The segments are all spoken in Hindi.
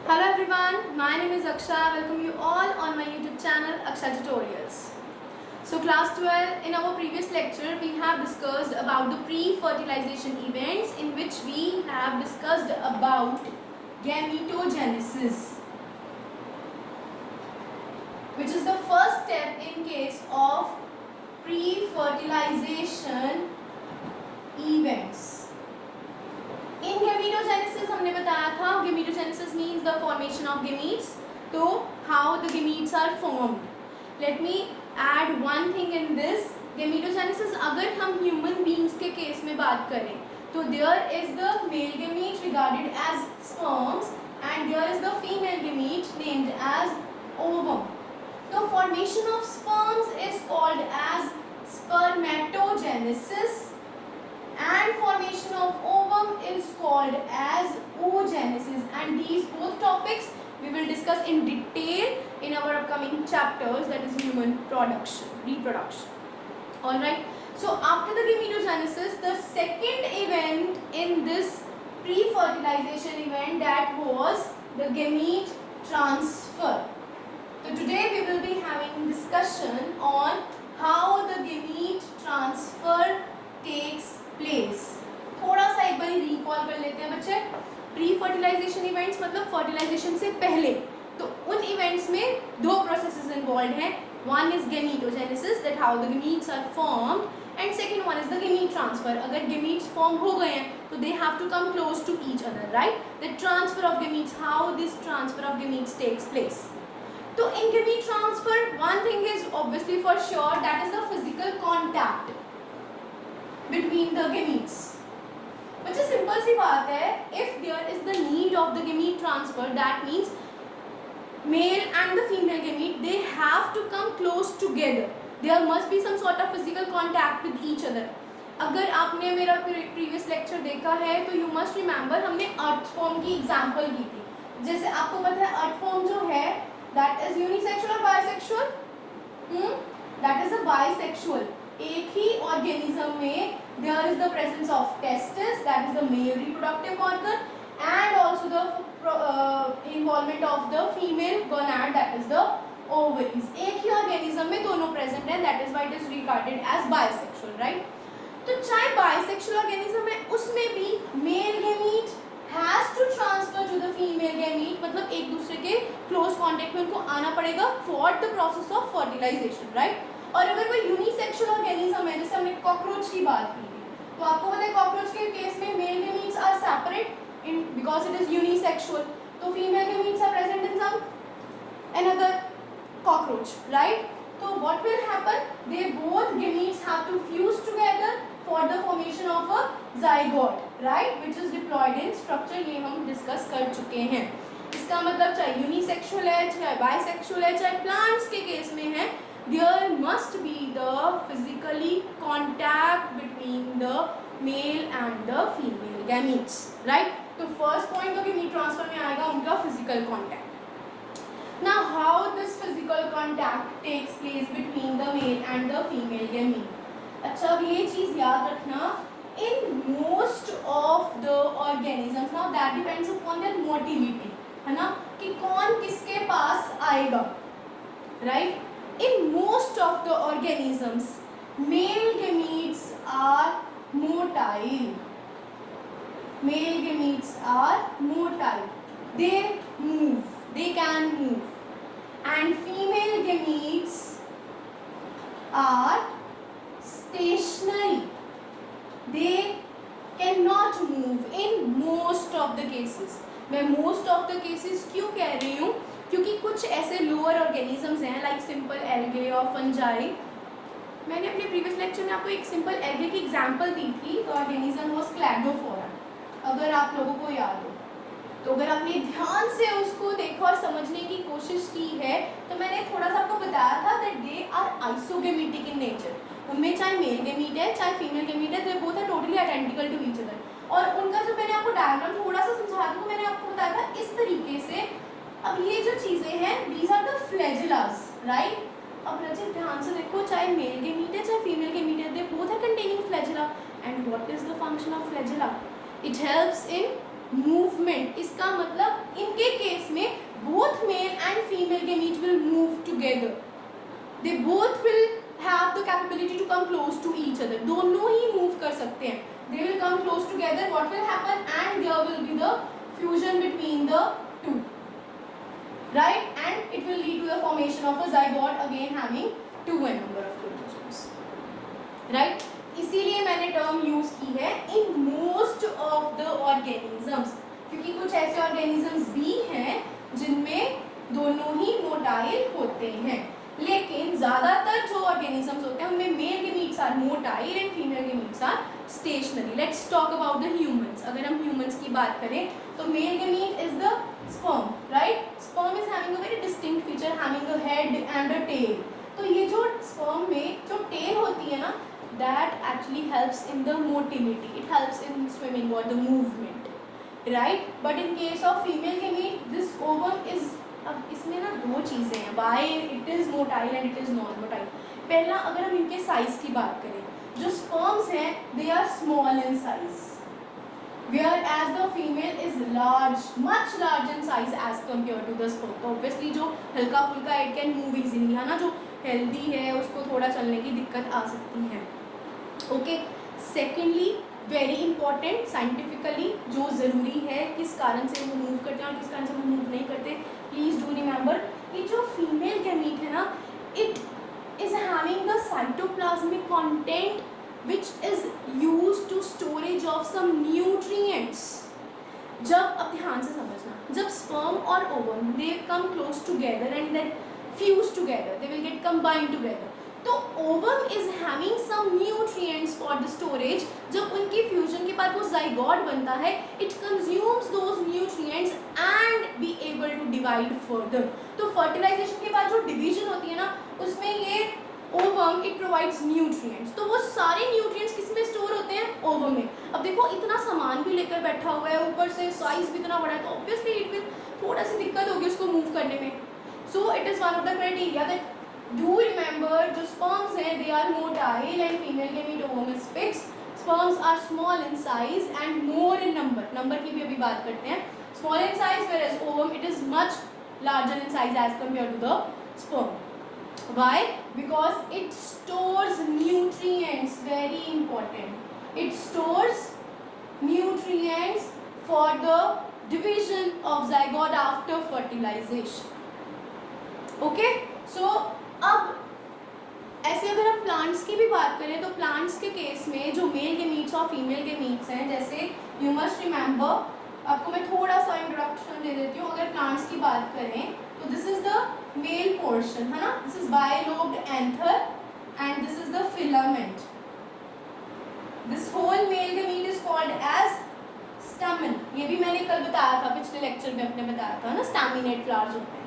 Hello everyone, my name is Aksha. I welcome you all on my YouTube channel Aksha Tutorials. So class 12, in our previous lecture we have discussed about the pre-fertilization events, in which we have discussed about gametogenesis, which is the first step in case of pre-fertilization events. In gametogenesis हमने बताया था, gametogenesis means the formation of gametes. तो how the gametes are formed. Let me add one thing in this. Gametogenesis अगर हम human beings के केस में बात करें तो there is the male gamete regarded as sperms and there is the female gamete named as ovum. तो formation of sperms is called as spermatogenesis and formation of ovum is called as oogenesis, and these both topics we will discuss in detail in our upcoming chapters, that is human reproduction. All right, so after the gametogenesis, the second event in this pre-fertilization event, that was the gamete transfer. So today we will be having discussion on how the gamete transfer takes place. थोड़ा सा एक बार रिकॉल कर लेते हैं बच्चे. प्री फर्टिलाइजेशन इवेंट्स मतलब फर्टिलाइजेशन से पहले, तो उन इवेंट्स में दो प्रोसेसेस इन्वॉल्व हैं. One is gametogenesis, that how the gametes are formed, and second one is the gamete transfer. अगर गेमीट्स फॉर्म हो गए हैं तो they have to come close to each other, right. The transfer of gametes, how this transfer of gametes takes place. तो in gamete transfer one thing is obviously for sure, that is the physical contact between the gametes. बच्चे सिंपल सी बात है, if there is the need of the gamete transfer, that means male and the female gamete, they have to come close together. There must be some sort of physical contact with each other. अगर आपने मेरा previous lecture देखा है तो you must remember हमने earthworm की example की थी. जैसे आपको पता है earthworm जो है that is unisexual or bisexual? That is a bisexual. एक ही ऑर्गेनिज्म में there is the presence of testis, that is the male reproductive organ, and also the involvement of the female gonad, that is the ovaries. एक ही ऑर्गेनिज्म में दोनों present हैं, that is why it is regarded as bisexual, right? तो चाहे bisexual ऑर्गेनिज्म है उसमें भी male gamete has to transfer to the female gamete, मतलब एक दूसरे के close contact में उनको आना पड़ेगा for the process of fertilization, right? और अगर वो यूनिसेक्सुअल ऑर्गेनिज्म है, जैसे हमने कॉकरोच की बात की थी, तो आपको पता है कॉकरोच के केस में male gametes are separate in because it is unisexual, तो female gametes are present in some another cockroach, right. तो what will happen, they both gametes have to fuse together for the formation of a zygote, right, which is diploid in structure. ये हम डिस्कस कर चुके हैं. इसका मतलब चाहे यूनिसेक्सुअल है, चाहे बाइसेक्सुअल है, चाहे प्लांट्स के केस में है, there must be the physically contact between the male and the female gametes, right. तो first point तो gamete transfer में आएगा उनका physical contact. Now how this physical contact takes place between the male and the female gamete. अच्छा, अब ये चीज़ याद रखना, in most of the organisms, now that depends upon their motility, है ना, कि कौन किसके पास आएगा, right. In most of the organisms, male gametes are motile. Male gametes are motile. They move. They can move. And female gametes are stationary. They cannot move in most of the cases. मैं most of the cases क्यों कह रही हूँ, क्योंकि कुछ ऐसे लोअर ऑर्गेनिजम्स हैं लाइक सिंपल एल्गे और फंजाई. मैंने अपने प्रीवियस लेक्चर में आपको एक सिंपल एल्गे की एग्जांपल दी थी. तो ऑर्गेनिज्म वाज क्लैडोफोरा, अगर आप लोगों को याद हो. तो अगर आपने ध्यान से उसको देखा और समझने की कोशिश की है तो मैंने थोड़ा सा आपको बताया था that they are isogametic in nature. उनमें चाहे मेल गेमीट है चाहे फीमेल गेमीट है, they both are totally identical to each other. और उनका जो मैंने आपको डायग्राम थोड़ा सा समझा दूँ, मैंने आपको बताया था इस तरीके से. अब ये जो चीज़ें हैं, these are the flagellas, right? अब रचित ध्यान से देखो, चाहे मेल गेमीट है चाहे फीमेल गेमीट है, they both are containing flagella. And what is the function of flagella? It helps in movement. इसका मतलब इनके केस में gamete will move together. They both will have the capability to come close to each other. दोनों ही move कर सकते हैं. They will come close together. What will happen? And there will be the fusion between the two, right? And it will lead to the formation of a zygote, again having 2n number of chromosomes, right? इसीलिए मैंने टर्म यूज की है in most of the organisms, क्योंकि कुछ ऐसे ऑर्गेनिजम्स भी हैं जिनमें दोनों ही मोटाइल होते हैं, लेकिन ज्यादातर जो ऑर्गेनिजम्स होते हैं उनमें male gametes are motile and female gametes are stationary. Let's talk about the humans. अगर हम ह्यूमंस की बात करें तो male gamete is the sperm, right? Sperm is having a very distinct feature, having a head and a tail. तो ये जो स्पर्म में जो टेल होती है ना, that actually helps in the motility, it helps in swimming or the movement, right? But in case of female gamete, this ovum is, अब इसमें ना दो चीज़ें हैं, why it is motile and it is non-motile. पहला, अगर हम इनके साइज की बात करें, जो स्पर्म्स हैं they are small in size, whereas the female is large, much large in size as compared to the sperm. तो obviously जो हल्का फुल्का it can move easily, है ना, जो हेल्दी है उसको थोड़ा चलने की दिक्कत आ सकती है. Okay. Secondly, very important scientifically जो ज़रूरी है, किस कारण से वो मूव करते हैं और किस कारण से वो मूव नहीं करते, प्लीज़ डू रिमेंबर. ये जो फीमेल गैमीट है ना, it is having the cytoplasmic content which is used to storage of some nutrients. जब, अब ध्यान से समझना, जब स्पर्म और ovum they come close together and then fuse together, they will get combined together. तो ovum is having some nutrients for the storage. जब उनकी फ्यूजन के बाद वो जाइगोट बनता है, it consumes those nutrients and be able to divide further. तो फर्टिलाइजेशन के बाद जो डिवीजन होती है ना, उसमें ये ओवम इट प्रोवाइड्स न्यूट्रिएंट्स. तो वो सारे न्यूट्रिएंट्स किस में स्टोर होते हैं? ओवम में. अब देखो इतना सामान भी लेकर बैठा हुआ है, ऊपर से साइज भी इतना बड़ा है, तो ऑब्वियसली इट विल थोड़ा सी दिक्कत होगी उसको मूव करने में. So it is one of the criteria that do remember, जो sperms हैं they are motile and female gamete ovum is fixed. Sperms are small in size and more in number. Number की भी अभी बात करते हैं. Small in size, whereas ovum it is much larger in size as compared to the sperm. Why? Because it stores nutrients. Very important. It stores nutrients for the division of zygote after fertilization. Okay? So अब ऐसे अगर हम प्लांट्स की भी बात करें तो प्लांट्स के केस में जो मेल गेमीट्स और फीमेल गेमीट्स हैं, जैसे यू मस्ट रिमेंबर, आपको मैं थोड़ा सा इंट्रोडक्शन दे देती हूँ. अगर प्लांट्स की बात करें तो this is the male portion, है ना, this is bilobed anther and this is the filament. This whole male gamete is called as stamen. ये भी मैंने कल बताया था, पिछले लेक्चर में अपने बताया था ना, स्टैमिनेट फ्लावर्स होते हैं.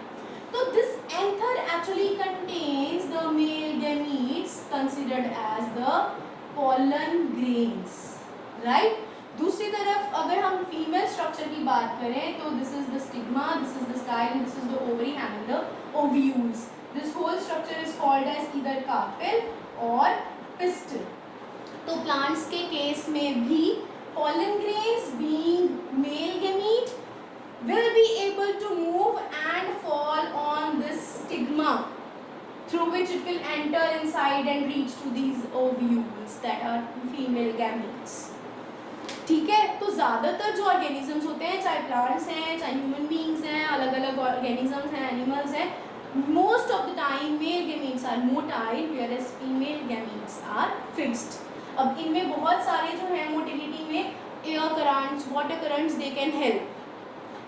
So this anther actually contains the male gametes considered as the pollen grains, right? दूसरी तरफ अगर हम फीमेल स्ट्रक्चर की बात करें तो this is the stigma, this is the style, this is the ovary and the ovules. This whole structure is called as either carpel or pistil. तो plants के केस में भी pollen grains being male gamete will be able to move and fall on this stigma, through which it will enter inside and reach to these ovules that are female gametes. ठीक है. तो ज़्यादातर जो ऑर्गेनिजम्स होते हैं, चाहे प्लांट्स हैं चाहे ह्यूमन बींग्स हैं, अलग अलग ऑर्गेनिजम्स हैं, एनिमल्स हैं, most of the time male gametes are motile whereas female gametes are fixed. अब इनमें बहुत सारे जो हैं मोटिलिटी में air currents, water currents, they can help.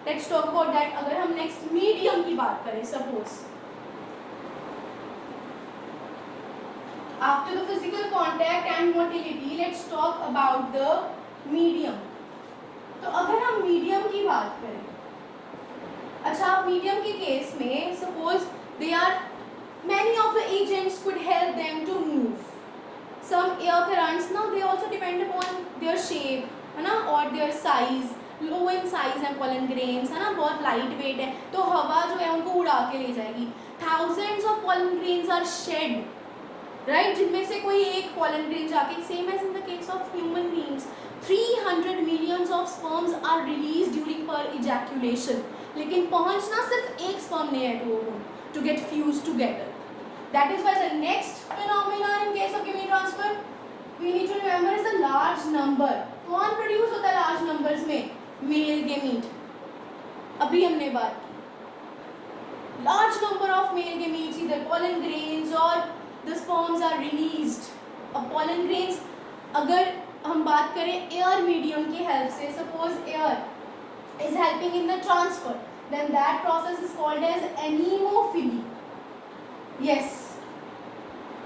Let's talk about that. अगर हम नेक्स्ट मीडियम की बात करें, suppose after the physical contact and motility, let's talk about the medium. तो अगर हम मीडियम की बात करें, अच्छा, मीडियम के केस में suppose they are many of the agents could help them to move. Some air currents ना, they also depend upon their shape, है ना, और their size. Low in size and pollen grains, है ना, बहुत लाइट वेट है, तो हवा जो है उनको उड़ा के ले जाएगी. Thousands of pollen grains are shed, right, जिनमें से कोई एक पॉलन ग्रेन जाके, same as in the case of human beings, 300 millions of sperms are release during per ejaculation. लेकिन पहुंचना सिर्फ एक स्पर्म ने है to get fused together. That is why the next phenomenon in case of gamete transfer we need to remember is the large number. कौन प्रोड्यूस होता है लार्ज नंबर्स में? Male gamete. अभी हमने बात की. Large number of male gametes, either pollen grains or the sperms are released. अब pollen grains अगर हम बात करें एयर मीडियम की हेल्प से, suppose air is helping in the transfer, then that process is called as anemophily. Yes,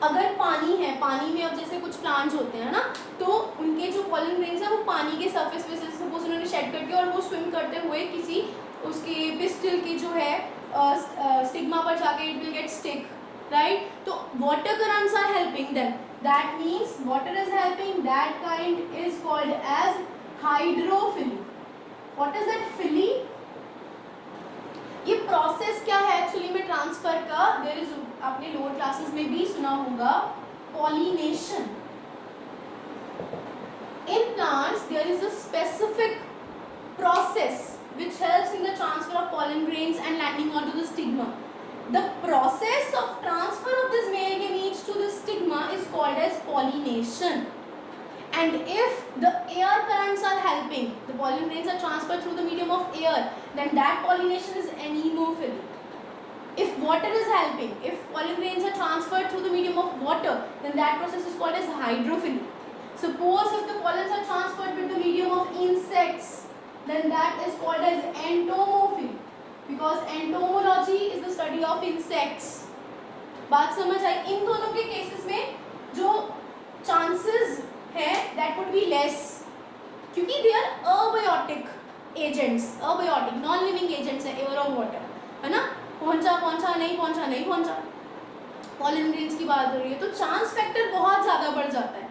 अगर पानी है, पानी में अब जैसे कुछ प्लांट्स होते हैं ना, तो उनके जो पॉलन ग्रेन्स है वो पानी के सरफेस पे से सपोज उन्होंने शेड करके और वो स्विम करते हुए किसी उसके पिस्टल की जो है स्टिग्मा पर जाके it will get stick, right. तो water currents are helping them. That means water is helping. That kind is called as hydrophily. What is that phily? ये प्रोसेस क्या है एक्चुअली में ट्रांसफर का? देयर इज, आपने लोअर क्लासेस में भी सुना होगा, pollination. In plants there is a specific process which helps in the transfer of pollen grains and landing onto the stigma. The process of transfer of this male gametes to the stigma is called as pollination. And if the air currents are helping, the pollen grains are transferred through the medium of air, then that pollination is anemophily. If water is helping, if pollen grains are transferred through the medium of water, then that process is called as hydrophily. Suppose if the pollens are transferred with the medium of insects, then that is called as entomophily. Because entomology is the study of insects. बात समझ आई? इन दोनों के केसेस में जो चांसेस है that would be less, क्योंकि they are abiotic agents, abiotic non living agents है, एयर और वाटर, है ना. पहुंचा नहीं पहुंचा, पॉलन ग्रेन्स की बात हो रही है, तो चांस फैक्टर बहुत ज़्यादा बढ़ जाता है.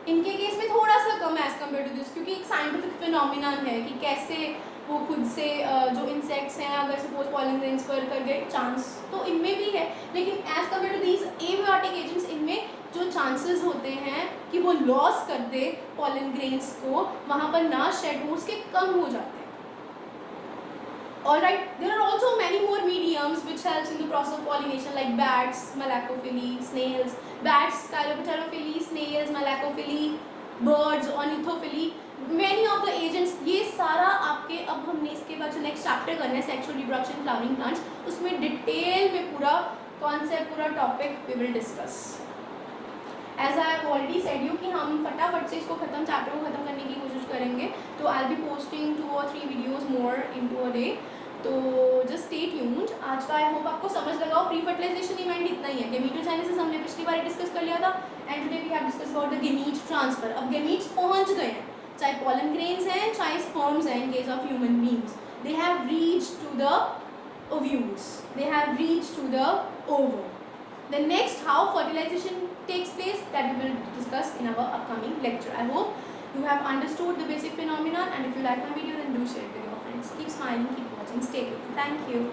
इनके केस में थोड़ा सा कम एज कम्पेयर टू दिस, क्योंकि एक साइंटिफिक फिनोमिनन है कि कैसे वो खुद से जो इंसेक्ट्स हैं अगर सपोज पॉलन ग्रेन्स पर कर गए, चांस तो इनमें भी है, लेकिन as compare to these abiotic agents इनमें जो चांसेस होते हैं कि वो लॉस कर दे पॉलन ग्रेन्स को, वहाँ पर ना शेड हो, उसके कम हो जाते हैं. Alright, there are also many more mediums which helps in the process of pollination, like bats, malacophily, snails, bats, Chilopterophily, snails, malacophily, birds, ornithophily, many of the agents. ये सारा आपके, अब हमने इसके बाद जो नेक्स्ट चैप्टर करना है सेक्सुअल रिप्रोडक्शन फ्लावरिंग प्लांट्स, उसमें डिटेल में पूरा कॉन्सेप्ट, पूरा topic we will discuss. As I have already said you कि हम फटाफट से इसको खत्म, चैप्टर को खत्म करने की कोशिश करेंगे. तो I will be posting 2 or 3 videos more into a day. तो जस्ट स्टे ट्यून्ड. आज का आई होप आपको समझ लगा हो. प्री फर्टिलाइजेशन इवेंट इतना ही है. गेमीटोजेनेसिस हमने पिछली बार डिस्कस कर लिया था, and today we have discuss about the gamete transfer. अब गेमीट्स पहुंच गए हैं, चाहे पॉलन ग्रेन्स हैं चाहे स्पर्म्स हैं. In case of human beings they have reached to the ovules, they have reached to the ovum. The next, how fertilization takes place, that we will discuss in our upcoming lecture. I hope you have understood the basic phenomenon, and if you like my video then do share it with your friends. Keep smiling, keep watching, stay tuned. Thank you.